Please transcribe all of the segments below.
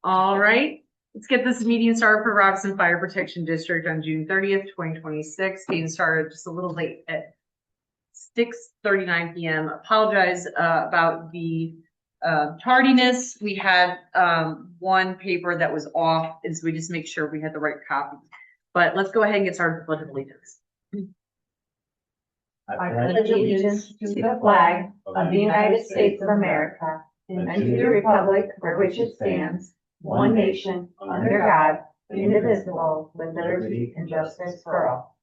All right, let's get this meeting started for Roxton Fire Protection District on June 30th, 2026. Meeting started just a little late at 6:39 p.m. Apologize about the tardiness. We had one paper that was off, and so we just make sure we had the right copy. But let's go ahead and get started with the Pledge of Allegiance. I pledge allegiance to the flag of the United States of America and to the republic for which it stands, one nation, under God, indivisible, with liberty and justice for all.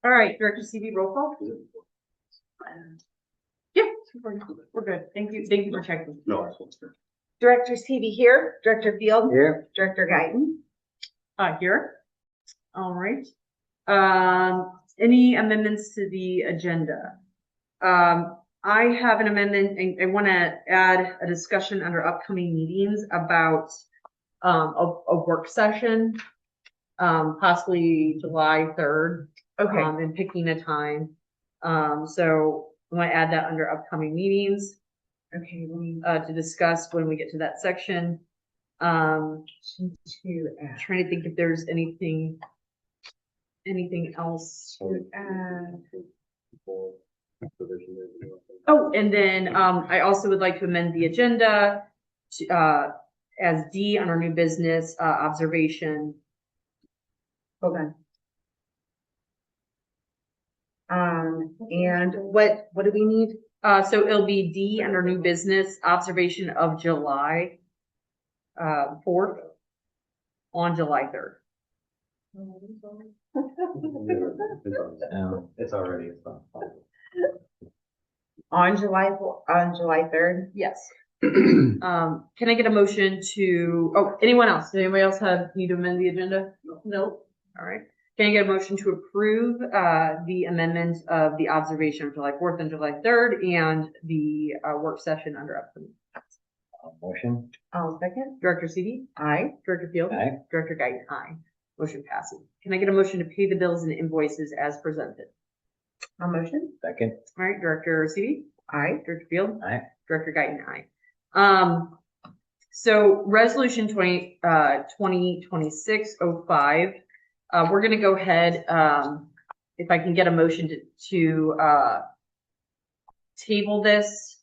All right, Director CV, roll call. Yeah, we're good. Thank you. Thank you for checking. No. Director CV here, Director Field, Here. Director Guyton. Here. All right. Any amendments to the agenda? I have an amendment, and I want to add a discussion under upcoming meetings about a work session, possibly July 3rd. Okay. And picking a time. So I want to add that under upcoming meetings. Okay. To discuss when we get to that section. Trying to think if there's anything else. Oh, and then I also would like to amend the agenda to, as D on our new business observation. Okay. And what do we need? So it'll be D under new business observation of July 4th on July 3rd. It's already. On July 3rd? Yes. Can I get a motion to, anyone else? Does anybody else need to amend the agenda? No. All right. Can I get a motion to approve the amendment of the observation of July 4th and July 3rd and the work session under upcoming? Motion. I'll second. Director CD? Aye. Director Field? Aye. Director Guyton? Aye. Motion passes. Can I get a motion to pay the bills and invoices as presented? A motion? Second. All right, Director CD? Aye. Director Field? Aye. Director Guyton? Aye. So resolution 2026-05, we're going to go ahead, if I can get a motion to table this,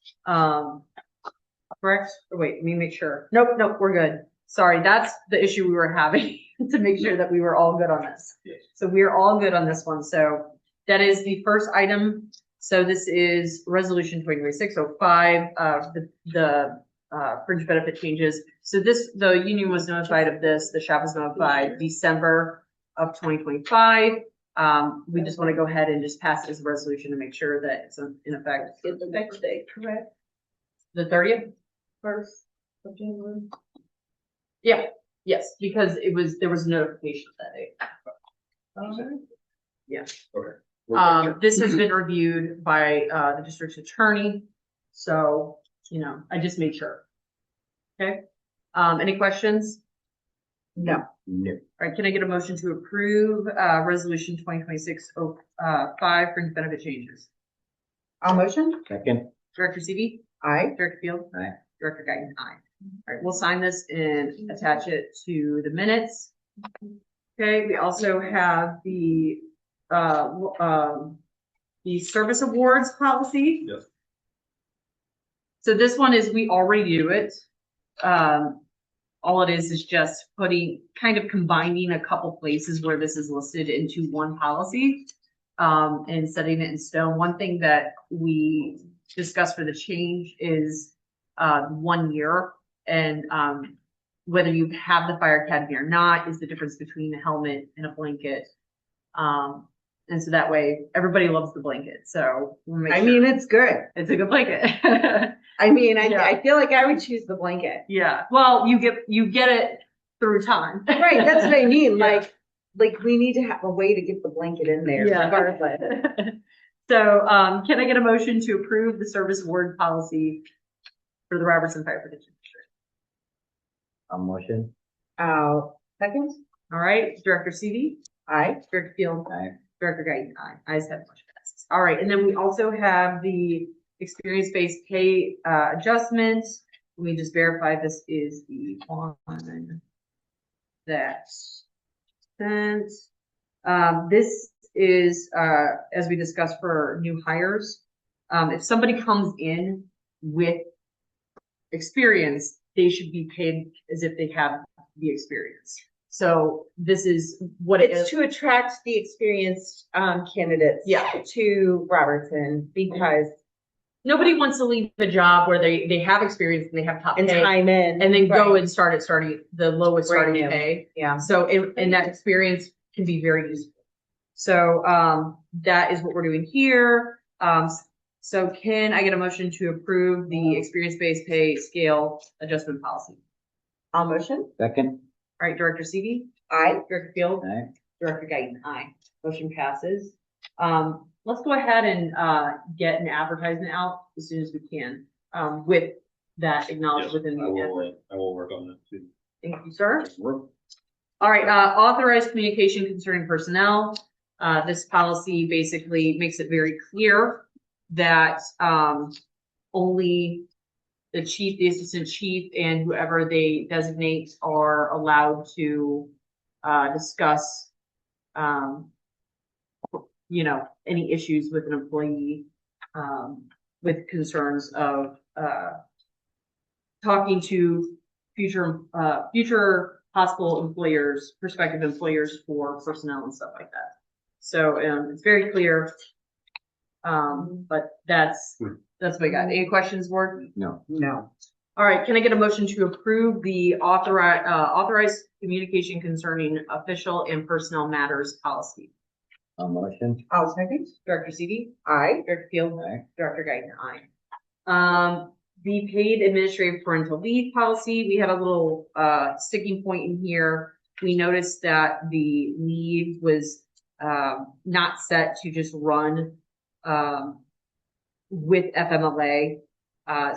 correct? Oh, wait, let me make sure. Nope, we're good. Sorry, that's the issue we were having to make sure that we were all good on this. Yes. So we are all good on this one. So that is the first item. So this is resolution 2026-05, the fringe benefit changes. So the union was notified of this, the shop was notified December of 2025. We just want to go ahead and just pass it as a resolution to make sure that it's in effect. Is the next day correct? The 30th? 1st of January? Yeah, yes, because there was notification that day. Yeah. Okay. This has been reviewed by the district's attorney. So, I just made sure. Okay. Any questions? No. No. All right, can I get a motion to approve resolution 2026-05 fringe benefit changes? I'll motion? Second. Director CV? Aye. Director Field? Aye. Director Guyton? Aye. All right, we'll sign this and attach it to the minutes. Okay, we also have the service awards policy. Yes. So this one is, we already do it. All it is just kind of combining a couple places where this is listed into one policy, and setting it in stone. One thing that we discussed for the change is 1 year, and whether you have the fire academy or not is the difference between a helmet and a blanket. And so that way everybody loves the blanket. So we'll make sure it's good. it's a good blanket. I feel like I would choose the blanket. Yeah. Well, you get it through time. Right, that's what I mean. Yeah. Like we need to have a way to get the blanket in there. Yeah. Regardless. So, can I get a motion to approve the service award policy for the Robertson Fire Protection District? A motion. Second? All right, Director CV? Aye. Director Field? Aye. Director Guyton? Aye. Ayes have it, motion passes. All right, and then we also have the experience-based pay adjustment. let me just verify this is the one that sent. This is, as we discussed for new hires, if somebody comes in with experience, they should be paid as if they have the experience. So this is what it It's is. to attract the experienced, candidates. Yeah. To Robertson because Nobody wants to leave a job where they have experience and they have top and pay time in. and then go Right. and start the lowest Brand starting new. pay. Yeah. So, and that experience can be very useful. So, that is what we're doing here. So can I get a motion to approve the experience-based pay scale adjustment policy? I'll motion. Second. All right, Director Seavey, Aye. Director Field, Aye. Director Guyton, aye. Motion passes. Let's go ahead and, get an advertisement out as soon as we can, with that acknowledged within the. I will work on that too. Thank you, sir. All right, authorized communication concerning personnel. This policy basically makes it very clear that, only the chief, the assistant chief, and whoever they designate are allowed to, discuss, any issues with an employee, with concerns of, talking to future possible employers, prospective employers for personnel and stuff like that. So, it's very clear. But that's what I got. Any questions, board? No. No. All right, can I get a motion to approve the authorized communication concerning official and personnel matters policy? A motion. I'll second. Director Seavey, Aye. Director Field, Aye. Director Guyton, aye. The paid administrative parental leave policy, we had a little, sticking point in here. We noticed that the leave was, not set to just run, with FMLA.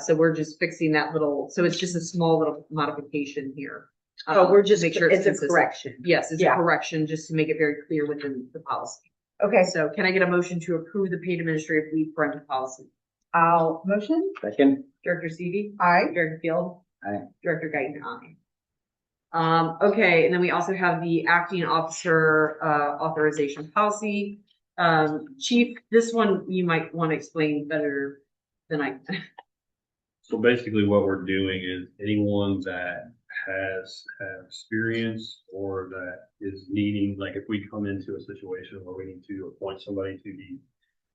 So we're just fixing that so it's just a small little modification here. Oh, we're just, Make sure it's a consistent. correction. Yes, it's a Yeah. correction, just to make it very clear within the policy. Okay, So can I get a motion to approve the paid administrative leave parental policy? I'll motion. Second. Director Seavey, Aye. Director Field, Aye. Director Guyton, aye. Okay, and then we also have the acting officer, authorization policy. Chief, this one you might want to explain better than I. So basically what we're doing is anyone that has experience or that is needing, like if we come into a situation where we need to appoint somebody to be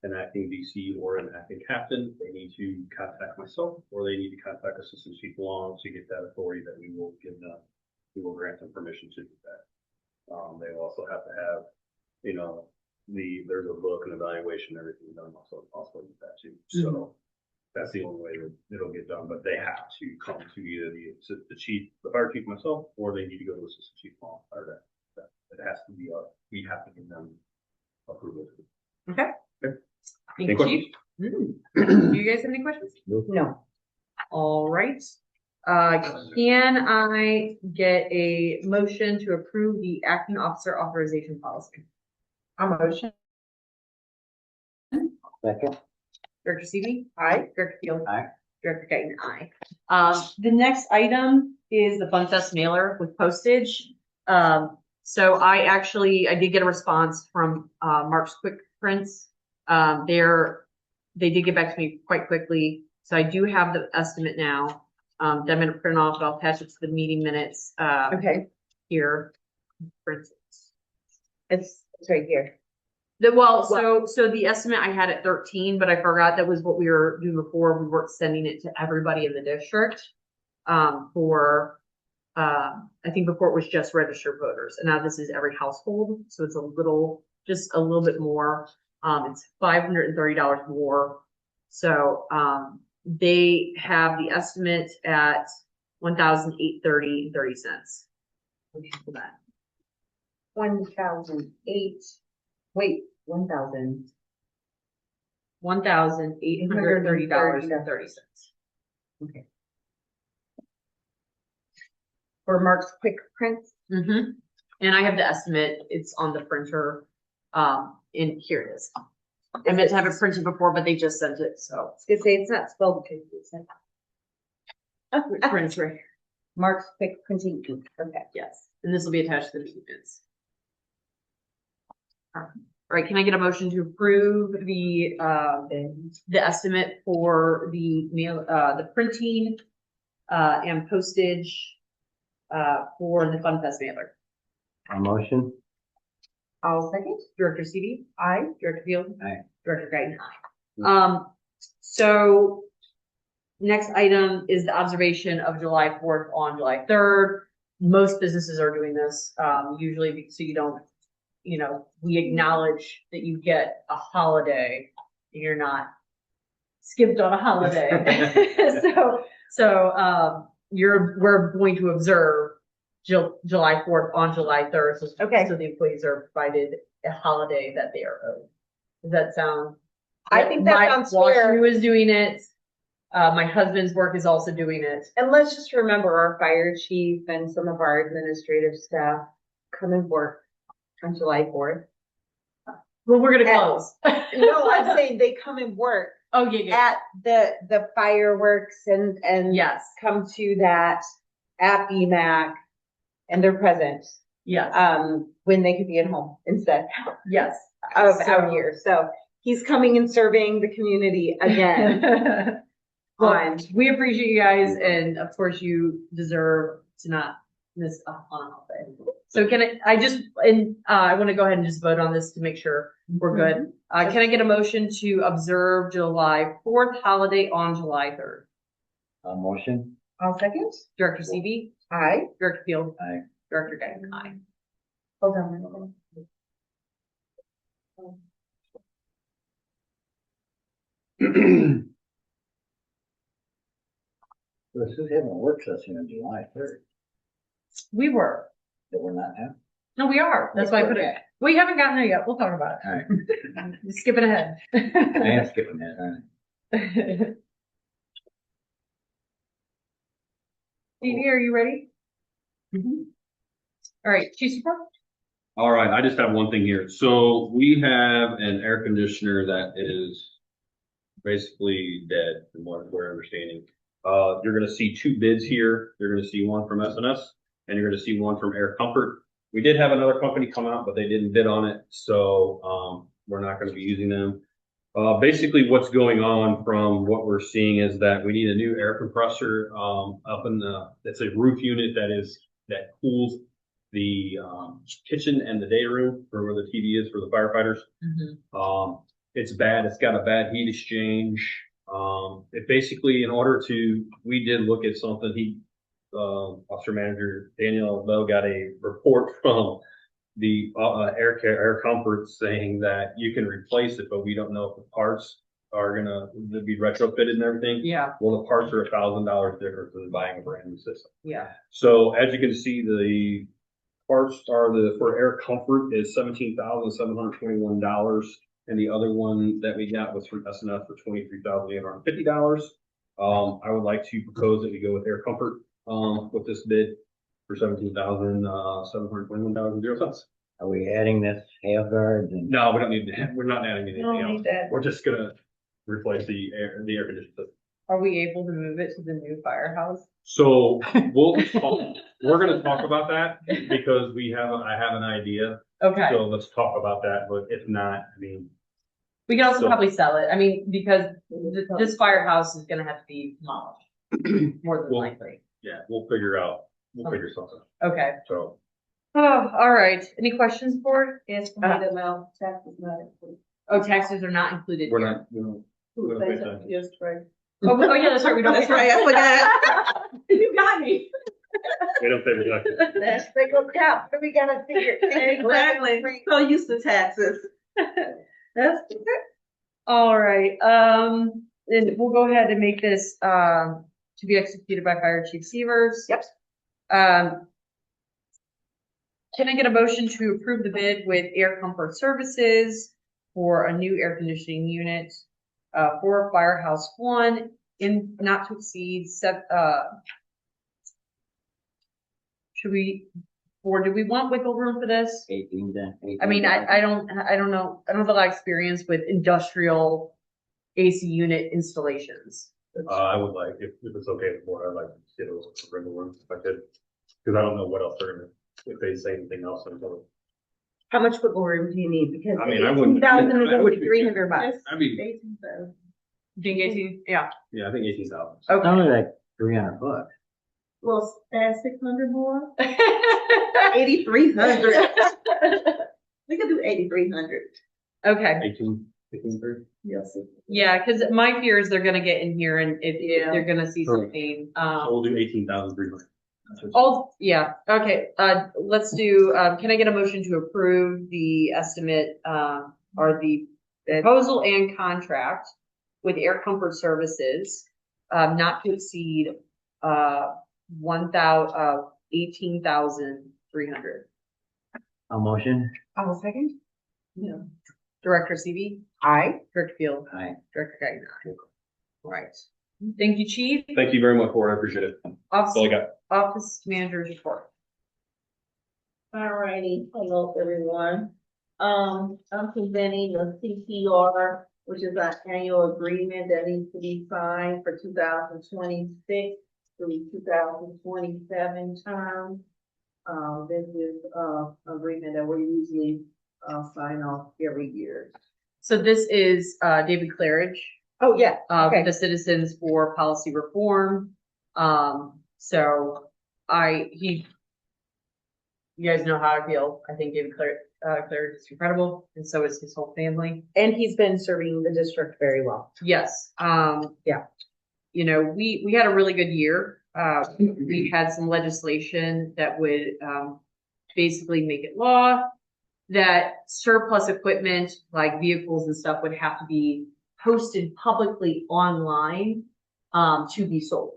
an acting DC or an acting captain, they need to contact myself or they need to contact Assistant Chief Long to get that authority that we will give them. We will grant them permission to do that. They will also have to have, there's a book and evaluation, everything done also with that too. So that's the only way that it'll get done, but they have to come to either the chief, the fire chief, myself, or they need to go to Assistant Chief Long. Or that it has to be, we have to give them approval. Okay. Okay. Thank Any you, Chief. Do you guys have any questions? No. All right. Can I get a motion to approve the acting officer authorization policy? I'll motion. Second. Director Seavey? Aye. Director Field? Aye. Director Guyton, aye. The next item is the Fun Fest mailer with postage. So I did get a response from, Mark's Quick Prints. They did get back to me quite quickly. So I do have the estimate now. That I'm gonna print off, I'll attach it to the meeting minutes, Okay, here. For instance. it's right here. So the estimate I had at 13, but I forgot that was what we were doing before. We weren't sending it to everybody in the district. I think before it was just registered voters, and now this is every household. So it's just a little bit more. It's $530 more. So, they have the estimate at $1,830.30. For that. 1,008. Wait, 1,000. $1,830.30. Okay. For Mark's Quick Prints. Mm-hmm. And I have the estimate. It's on the printer. And here it is. I meant to have it printed before, but they just sent it, so. I was gonna say, it's not spelled because it's Prints right here. Mark's Quick Printing Ink. Okay. Yes, and this will be attached to the bids. All right, can I get a motion to approve the estimate for the mail, the printing, and postage, for the Fun Fest mailer? A motion? I'll second. Director Seavey? Aye. Director Field? Aye. Director Guyton? Aye. So next item is the observation of July 4th on July 3rd. Most businesses are doing this, usually so you don't, we acknowledge that you get a holiday and you're not skipped on a holiday. We're going to observe July 4th on July 3rd. Okay. So the employees are provided a holiday that they are owed. Does that sound? I think that sounds fair. Washington is doing it. My husband's work is also doing it. And let's just remember our fire chief and some of our administrative staff come and work on July 4th. Well, we're gonna close. No, I'm saying they come and work Oh, yeah. at the fireworks and Yes, come to that at BMAC and they're present, yes, when they could be at home instead yes. of So- out here. So he's coming and serving the community again. Well, we appreciate you guys, and of course you deserve to not miss on a holiday. So I want to go ahead and just vote on this to make sure we're good. Can I get a motion to observe July 4th holiday on July 3rd? A motion? I'll second. Director Seavey? Aye. Director Field? Aye. Director Guyton? Aye. Hold on. This is having a work session on July 3rd We were. that we're not having. No, we are. That's why I put it. We haven't gotten there yet. We'll talk about All right. it. Skipping ahead. I am skipping that, aren't Stevie, are you ready? All right, Chief Support? All right, I just have one thing here. So we have an air conditioner that is basically dead, from what we're understanding. You're gonna see two bids here. You're gonna see one from S&S and you're gonna see one from Air Comfort. We did have another company come out, but they didn't bid on it, so we're not gonna be using them. Basically what's going on from what we're seeing is that we need a new air compressor up in it's a roof unit that cools the kitchen and the day room for where the TV is for the firefighters. It's bad. It's got a bad heat exchange. It basically, we did look at something. Officer Manager Daniel Bell got a report from the Air Comfort saying that you can replace it, but we don't know if the parts are gonna be retrofitted and everything. Yeah, Well, the parts are $1,000 different than buying a brand new system. yeah. So as you can see, the parts for Air Comfort is $17,721. And the other one that we got was from S&S for $23,850. I would like to propose that we go with Air Comfort, with this bid for $17,721.00. Are we adding this half guards and? No, we don't need that. We're not adding anything Don't else. need that. We're just gonna replace the air conditioner system. Are we able to move it to the new firehouse? So we're gonna talk about that because I have an idea. Okay, So let's talk about that, but if not, I mean, we can also so- probably sell it. I mean, because this firehouse is gonna have to be demolished, more than Well- likely. yeah, we'll figure something. Okay. So, Oh, all right. Any questions, board? Yes, we need a mail, tax is not included. Oh, taxes are not included we're here. not, we're not pay attention. Yes, right. Oh, yeah, that's right. We don't. That's right, I You got me. We don't pay reduction. Let's think of cap, but we gotta figure. Exactly. So used to taxes. That's All right, then we'll go ahead and make this, to be executed by Fire Chief Severs. Yep. Can I get a motion to approve the bid with Air Comfort Services for a new air conditioning unit, for Firehouse One in not to exceed do we want wiggle room for this? 18 then? I mean, I don't know. I don't have a lot of experience with industrial AC unit installations. I would like, if it's okay with the board, I'd like to get a regular one if I could. Cause I don't know what else they're gonna, if they say anything else. How much football room do you need? Because I mean, I wouldn't- 18,000 is I gonna would be be- 300 bucks. I mean, Think 18? Yeah. yeah, I think 18,000. It's Okay. only like $300. Well, add 600 more. 8,300. We could do 8,300. Okay. 18,300. Yes. Yeah, because my fear is they're gonna get in here and if Yeah. they're gonna see Sure. something, So we'll do 18,300. yeah, okay, let's do, can I get a motion to approve the estimate, or the proposal and contract with Air Comfort Services, not to exceed, 18,300. A motion? I will second. Director CV, Aye. Director Field, Aye. Director Gagnon. All right. Thank you, Chief. Thank you very much, Ford. I appreciate it. That's all I got. Office Manager's Report. Alrighty, hello everyone. I'm presenting the CPR, which is our annual agreement that needs to be signed for 2026 through 2027 term. This is, agreement that we usually, sign off every year. So this is, David Claridge, Oh, yeah, okay. the Citizens for Policy Reform. So you guys know how I feel. I think David Claridge is incredible, and so is his whole family. And he's been serving the district very well. Yes, Yeah. You know, we had a really good year. We had some legislation that would, basically make it law that surplus equipment, like vehicles and stuff, would have to be posted publicly online, to be sold.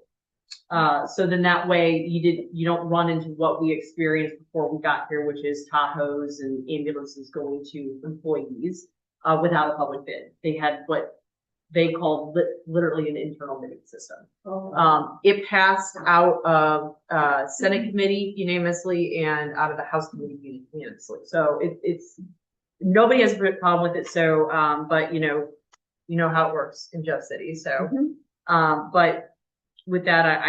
So then that way you don't run into what we experienced before we got here, which is Tahoes and ambulances going to employees, without a public bid. They had what they called literally an internal bidding system. It passed out of, Senate committee unanimously and out of the House committee unanimously. So it's, nobody has a problem with it. So, but you know how it works in Jeff City. So, but with that,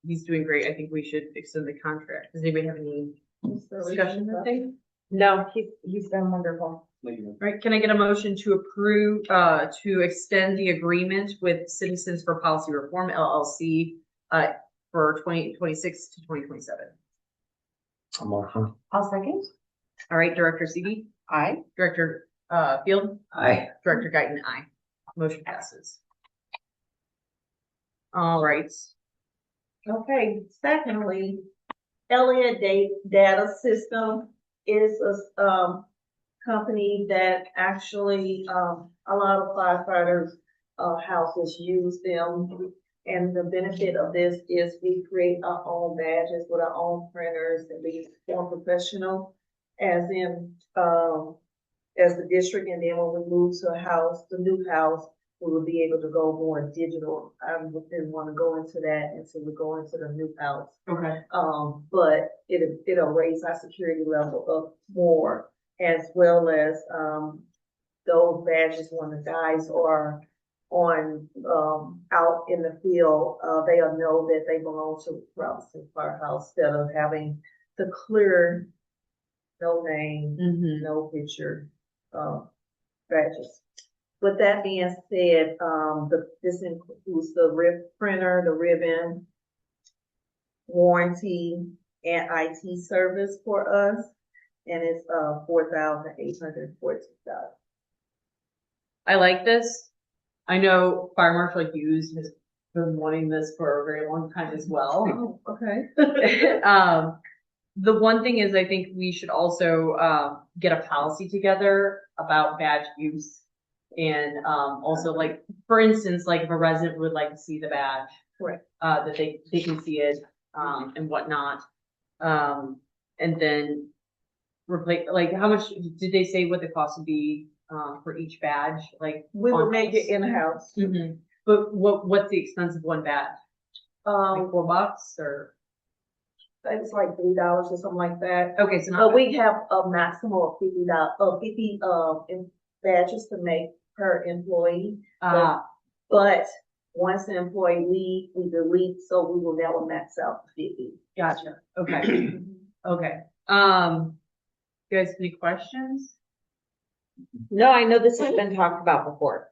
he's doing great. I think we should extend the contract. Does anybody have any discussion or thing? No, he's been wonderful. Right, can I get a motion to approve, to extend the agreement with Citizens for Policy Reform LLC, for 2026 to 2027? A motion? I'll second. All right, Director Seavey, Aye. Director, Field, Aye. Director Guyton, aye. Motion passes. All right. Okay, secondly, Elliott Data System is a, company that actually, a lot of firefighters, houses use them. And the benefit of this is we create our own badges with our own printers and be more professional as in, as the district. And then when we move to a house, the new house, we will be able to go more digital. I didn't want to go into that until we go into the new house. Okay. But it'll raise our security level up more, as well as, those badges when the guys are on, out in the field, they'll know that they belong to Robinson Firehouse instead of having the clear, no name, Mm-hmm. no picture, badges. With that being said, this includes the printer, the ribbon, warranty, and IT service for us, and it's $4,842. I like this. I know Fire Marshal Hughes has been wanting this for a very long time as well. Oh, okay. The one thing is I think we should also, get a policy together about badge use. And, also like, for instance, like if a resident would like to see the badge. Correct. That they can see it, and whatnot. And then replace, like, how much, did they say what the cost would be, for each badge? Like, We would make it in-house. Mhm. But what's the expense of one badge? Like $4 or? It's like $3 or something like that. Okay, so not. But we have a maximum of $50 badges to make per employee. Ah, But once an employee leaves, we delete, so we will never max out the 50. Gotcha. Okay. Okay. You guys, any questions? No, I know this has been talked about before.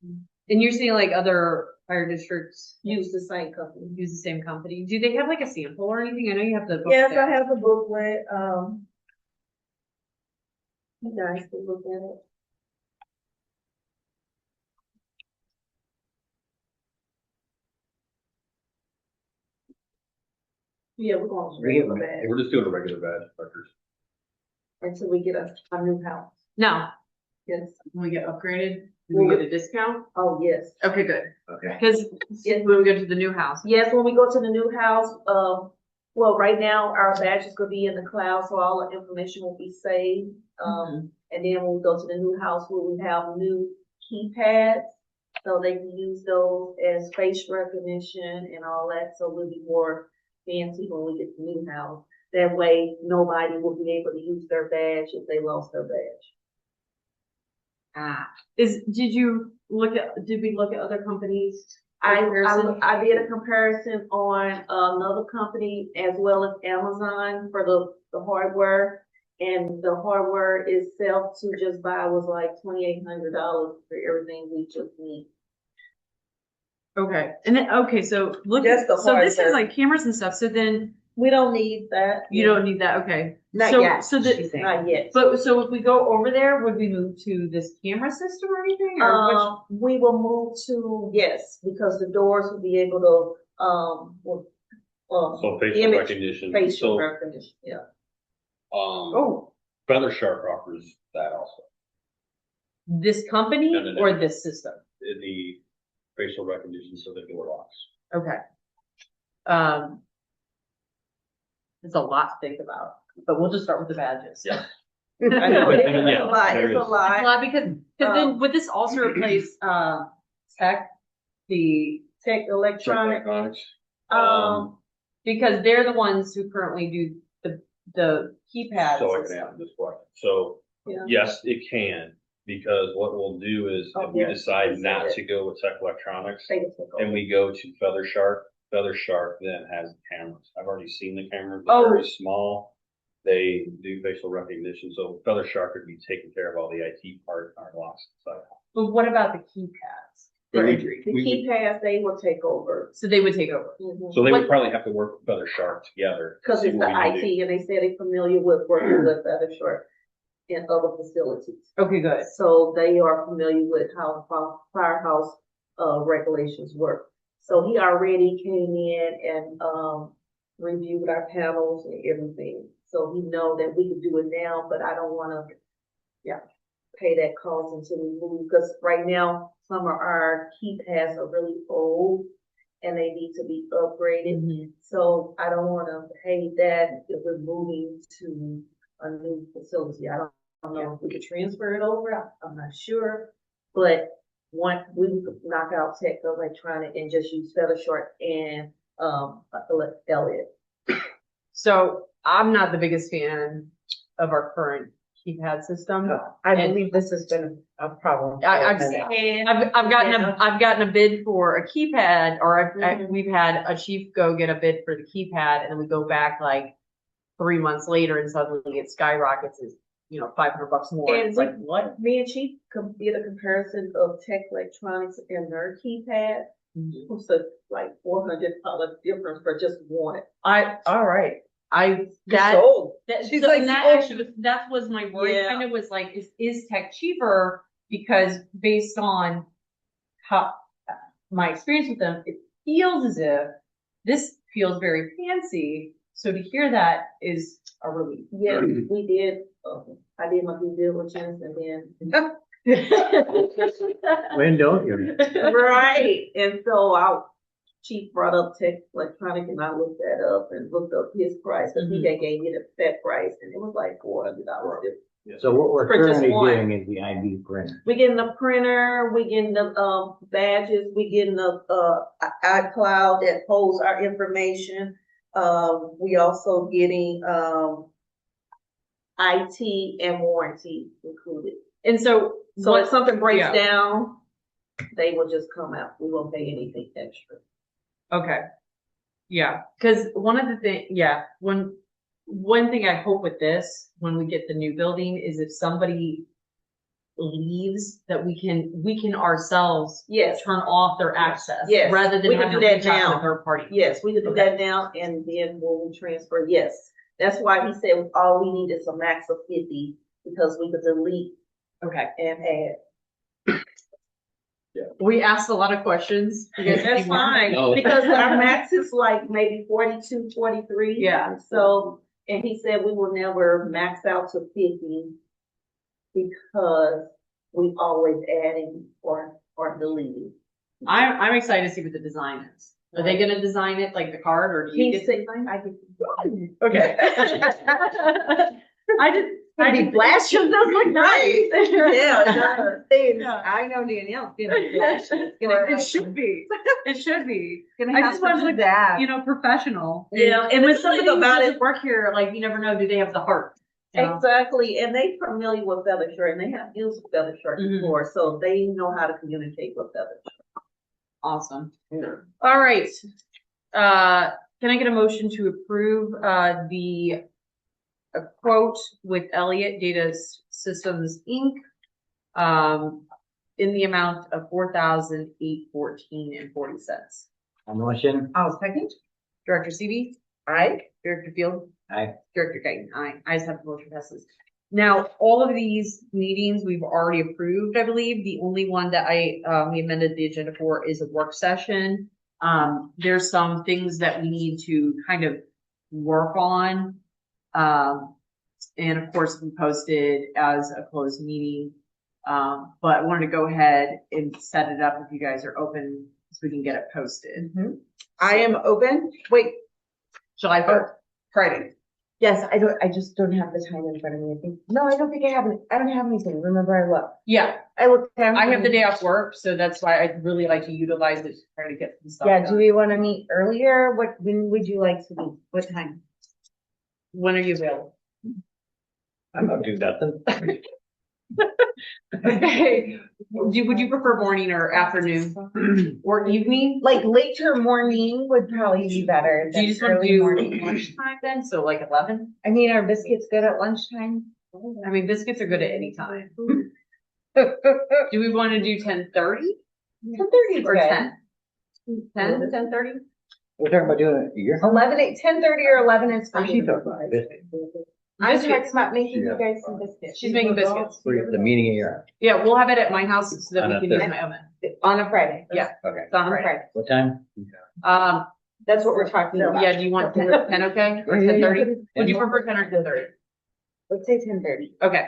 And you're saying like other fire districts Use the same company. use the same company? Do they have like a sample or anything? I know you have the book Yes, there. I have the booklet, you guys can look at it. Yeah, we're going to regular badge We're just doing a regular badge records. until we get a new house. No. Yes. When we get upgraded, do we get a discount? Oh, yes. Okay, good. Okay. Because Yes. when we go to the new house. Yes, when we go to the new house, well, right now, our badge is gonna be in the cloud, so all the information will be saved. And then when we go to the new house, we will have new keypads, so they can use those as face recognition and all that, so we'll be more fancy when we get to the new house. That way, nobody will be able to use their badge if they lost their badge. Did we look at other companies? I Comparison? did a comparison on another company as well as Amazon for the hardware. And the hardware itself to just buy was like $2,800 for everything we just need. Okay, and then, okay, so look, Just the so this is hardware. like cameras and stuff, so then We don't need that. you don't need that, okay. Not So- yet, So the, she's saying. Not yet. but, so if we go over there, would we move to this camera system or anything, or which? We will move to, yes, because the doors will be able to, So facial image, recognition. facial So, recognition, yeah. Oh, Feather Shark offers that also. this company No. or this system? In the facial recognition, so the door locks. Okay. It's a lot to think about, but we'll just start with the badges. Yeah. I know, it's Yeah, a lot, there it's a is. It's a lot. lot because then would this also replace, tech, the, Tech electronic, Electronics. because they're the ones who currently do the keypads. So I and can stuff. answer this question. So, Yeah. yes, it can, because what we'll do is Oh, if we yeah. decide not to go with Tech Electronics they can take and over. we go to Feather Shark then has cameras. I've already seen the cameras. Oh. They're very small. They do facial recognition, so Feather Shark would be taking care of all the IT part, our locks inside. But what about the keypads for We- entry? The we- keypads, they will take over. So they would take over. So they What- would probably have to work with Feather Shark together. to Cause see it's what the we can do. IT and they said they're familiar with working with Feather Short in other facilities. Okay, good. So they are familiar with how the firehouse, regulations work. So he already came in and, reviewed our panels and everything. So he know that we can do it now, but I don't wanna, pay that cost until we move, because right now, some of our keypads are really old and they need to be upgraded. So I don't wanna pay that if we're moving to a new facility. I don't know if we could transfer it over, I'm not sure. But once we knock out Tech Electronic and just use Feather Short and, Elliott. So I'm not the biggest fan of our current keypad system. I And- believe this has been a problem. I've for a minute. And I've gotten a bid for a keypad, or Mhm. we've had a chief go get a bid for the keypad, and then we go back like 3 months later, and suddenly it skyrockets, is $500 more. And It's like, what? me and Chief did a comparison of Tech Electronics and their keypad. Mhm. It's a like $400 difference for just one. All right. That, Sold. She's so- like, and that that actually, that was my worry, Yeah. kind of was like, is tech cheaper? Because based on how, my experience with them, it feels as if this feels very fancy. So to hear that is a relief. Yeah, we did, I did my due diligence and then. When don't you? Right, and so our chief brought up Tech Electronic and I looked that up and looked up his price, cause he had gave me the set price and it was like $400 difference. So what we're For just currently one. getting is the ID printer. We getting the printer, we getting the, badges, we getting the, iCloud that holds our information. We also getting, IT and warranty included. And so, So if something breaks yeah. down, they will just come out. We won't pay anything extra. Okay. Yeah, because one of the one thing I hope with this, when we get the new building, is if somebody leaves, that we can ourselves Yes, turn off their access. Yes. Rather than We can having do to that reach out to now. a third party. yes, we can do Okay. that now and then we'll transfer, yes. That's why he said all we need is a max of 50 because we could delete Okay. and add. We asked a lot of questions. You guys That's need more? fine, No. because our max is like maybe 42, 43. Yeah. So, and he said we will never max out to 50 because we always adding or deleting. I'm excited to see what the design is. Are they gonna design it like the card, or do you He get to said, design it? I could. Okay. I did flash. It does look nice. Yeah, it does. Yeah. I know Danielle's gonna flash. It's gonna It should be. It should be. Gonna I have just want to to look, that. you know, professional. Yeah, and when the somebody thing about doesn't it- work here, like you never know, do they have the heart? You know? Exactly, and they familiar with Feather Shirt, and they have used Feather Shirt Mhm. before, so they know how to communicate with Feather Awesome. Shirt. All right. Can I get a motion to approve the quote with Elliott Data Systems Inc. In the amount of $4,814.40. A motion? I'll second. Director Seavey? Aye. Director Field? Aye. Director Guyton? Aye. Ayes have the motion passes. Now, all of these meetings we've already approved, I believe. The only one that we amended the agenda for is a work session. There's some things that we need to kind of work on. And of course, we posted as a closed meeting. But I wanted to go ahead and set it up if you guys are open, so we can get it posted. I am open. Wait, July 3rd, Friday. yes, I just don't have the time in front of me. I think, no, I don't think I have it. I don't have anything. Remember, I looked. Yeah, I looked down. I have the day off work, so that's why I'd really like to utilize it to try to get some stuff Yeah, do done. we want to meet earlier? When would you like to meet? What time? When are you available? I'm not doing nothing. Okay, would you prefer morning or afternoon or evening? Like later morning would probably be better. Do you than just want to early do morning. lunchtime then, so like 11? I mean, are biscuits good at lunchtime? I mean, biscuits are good at any time. Do we want to do 10:30 10:30 is or good. 10? 10, 10:30? We're talking about doing it here. 10:30 or 11 is Where's she fine. talking? Biscuit. I'm Biscuits. talking about making you Yeah. guys some biscuits. She's making biscuits. For the meeting at your, Yeah, we'll have it at my house so that On we a can use Thursday. my oven. On a Friday. Yeah. okay. It's on On a Friday. Friday. What time? That's what we're talking about. Yeah, do you want 10 okay? Or 10:30? Would you prefer 10 or 10:30? Let's say 10:30. Okay,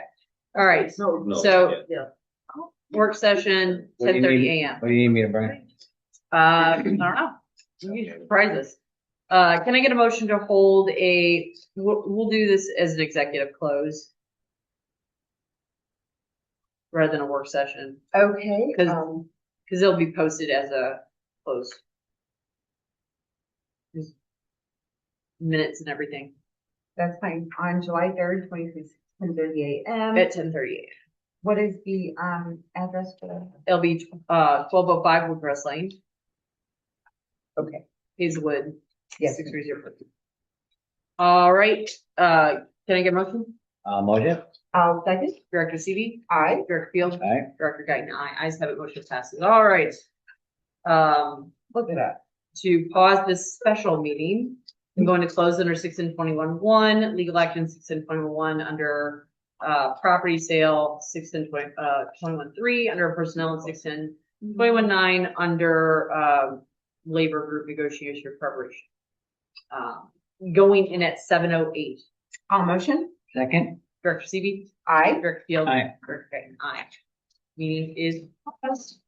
all right. No, So- yeah. Work session, What do you 10:30 need? a.m. What do you need me to bring? I don't know. You surprise us. Can I get a motion to hold we'll do this as an executive close rather than a work session, Okay. 'Cause- because it'll be posted as a close. Just minutes and everything That's fine. On July 3rd, 2026, 10:30 a.m. at 10:30. What is the address for that? It'll be 1205 Woodcrest Lane. Okay. Hazelwood. Yes. 630. All right, can I get a motion? Motion? I'll second. Director Seavey? Aye. Director Field? Aye. Director Guyton, aye. Ayes have it, motion passes. All right. Look at that. To pause this special meeting, I'm going to close under 61021-1, legal action 61021 under property sale 61021-3, under personnel and 61021-9 under labor group negotiation preparation. Going in at 7:08. All motion? Second? Director Seavey? Aye. Director Field? Aye. Director Guyton, aye. Meeting is paused.